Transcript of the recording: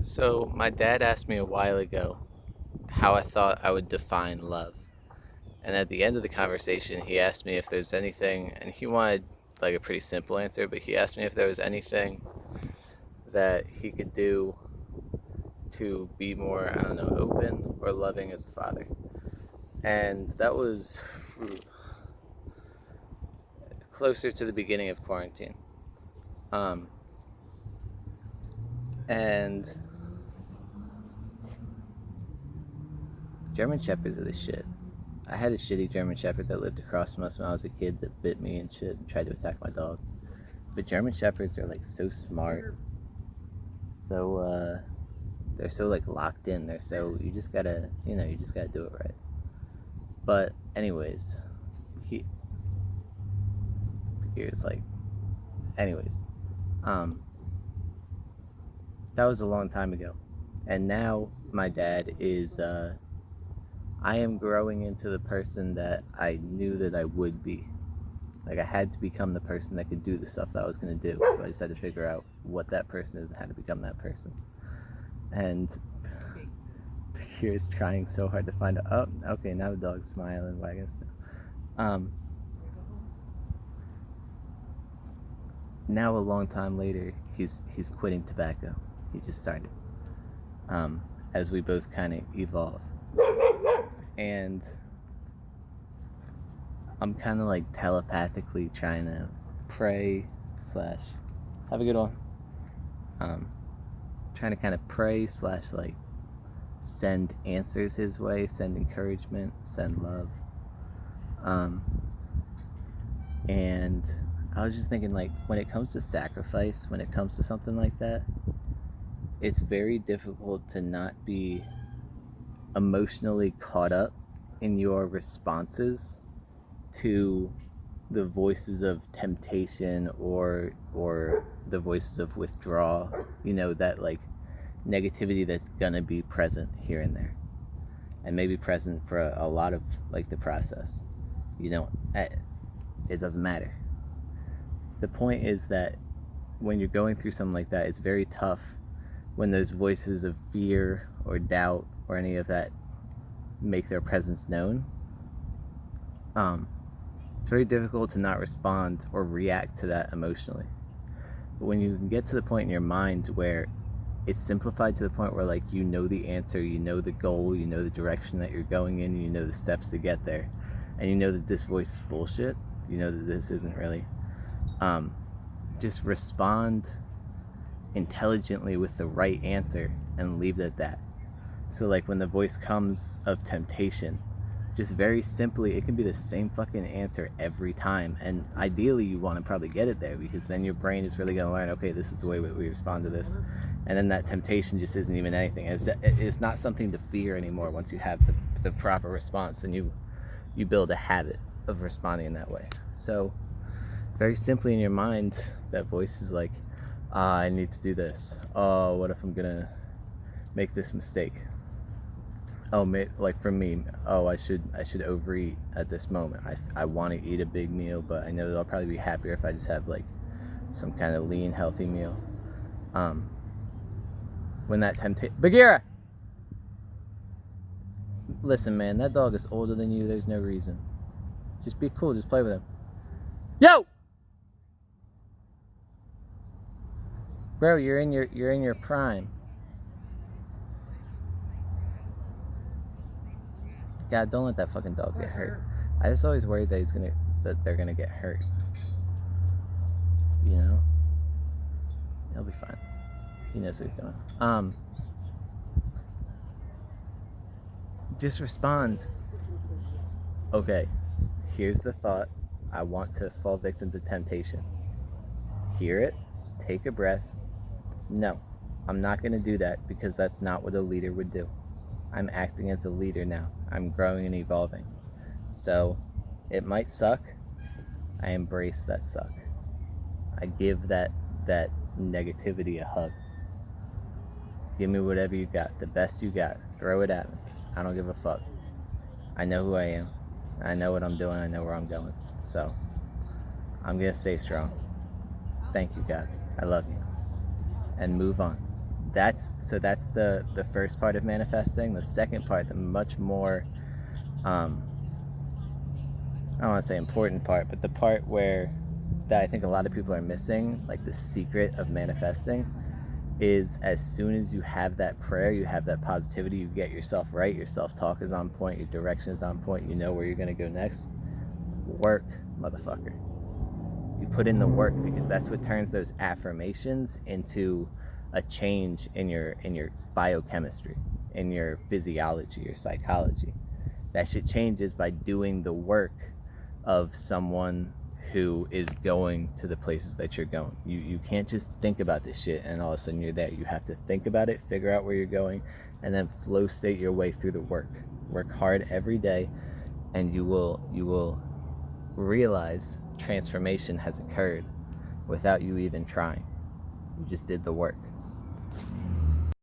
So, my dad asked me a while ago how I thought I would define love. And at the end of the conversation, he asked me if there's anything, and he wanted like a pretty simple answer, but he asked me if there was anything that he could do to be more, I don't know, open or loving as a father. And that was closer to the beginning of quarantine. Um, and German Shepherds are the shit. I had a shitty German Shepherd that lived across from us when I was a kid that bit me and shit and tried to attack my dog. But German Shepherds are like so smart. So they're so like locked in. They're so you just gotta do it right. But anyways, here's like anyways. That was a long time ago. And now my dad is I am growing into the person that I knew that I would be. Like I had to become the person that could do the stuff that I was going to do. So I just had to figure out what that person is and how to become that person. And Bakir's trying so hard to find out. Oh, okay, now the dog's smiling, wagging stuff. Now a long time later, he's quitting tobacco. He just started. As we both kind of evolve. And I'm kind of like telepathically trying to pray / have a good one. Trying to kind of pray / like send answers his way, send encouragement, send love. And I was just thinking, like, when it comes to sacrifice, when it comes to something like that, it's very difficult to not be emotionally caught up in your responses to the voices of temptation or the voices of withdrawal, that like negativity that's gonna be present here and there and maybe present for a lot of like the process. It doesn't matter. The point is that when you're going through something like that, it's very tough when those voices of fear or doubt or any of that make their presence known. It's very difficult to not respond or react to that emotionally. But when you can get to the point in your mind where it's simplified to the point where like you know the answer, you know the goal, you know the direction that you're going in, you know the steps to get there, and you know that this voice is bullshit, you know that this isn't really, just respond intelligently with the right answer and leave it at that. So like when the voice comes of temptation, just very simply, it can be the same fucking answer every time. And ideally you want to probably get it there, because then your brain is really going to learn, okay, this is the way we respond to this. And then that temptation just isn't even anything. It's not something to fear anymore once you have the proper response, and you build a habit of responding in that way. So very simply in your mind, that voice is like, I need to do this. Oh, what if I'm going to make this mistake? Oh, like for me, I should overeat at this moment. I want to eat a big meal, but I know that I'll probably be happier if I just have like some kind of lean, healthy meal. When that Bagheera! Listen, man, that dog is older than you. There's no reason. Just be cool. Just play with him. Yo! Bro, you're in your prime. God, don't let that fucking dog get hurt. I just always worry that they're gonna get hurt. He'll be fine. He knows what he's doing. Just respond. Okay, here's the thought. I want to fall victim to temptation. Hear it. Take a breath. No, I'm not gonna do that, because that's not what a leader would do. I'm acting as a leader now. I'm growing and evolving. So it might suck. I embrace that suck. I give that negativity a hug. Give me whatever you got, the best you got. Throw it at me. I don't give a fuck. I know who I am. I know what I'm doing. I know where I'm going. So I'm gonna stay strong. Thank you, God. I love you. And move on. that's the first part of manifesting. The second part, the much more I don't want to say important part, but the part where that I think a lot of people are missing, like the secret of manifesting, is as soon as you have that prayer, you have that positivity, you get yourself right, your self-talk is on point, your direction is on point, you know where you're going to go next. Work, motherfucker. You put in the work, because that's what turns those affirmations into a change in your biochemistry, in your physiology, your psychology. That shit changes by doing the work of someone who is going to the places that you're going. You can't just think about this shit and all of a sudden you're there. You have to think about it, figure out where you're going, and then flow state your way through the work. Work hard every day, and you will realize transformation has occurred without you even trying. You just did the work.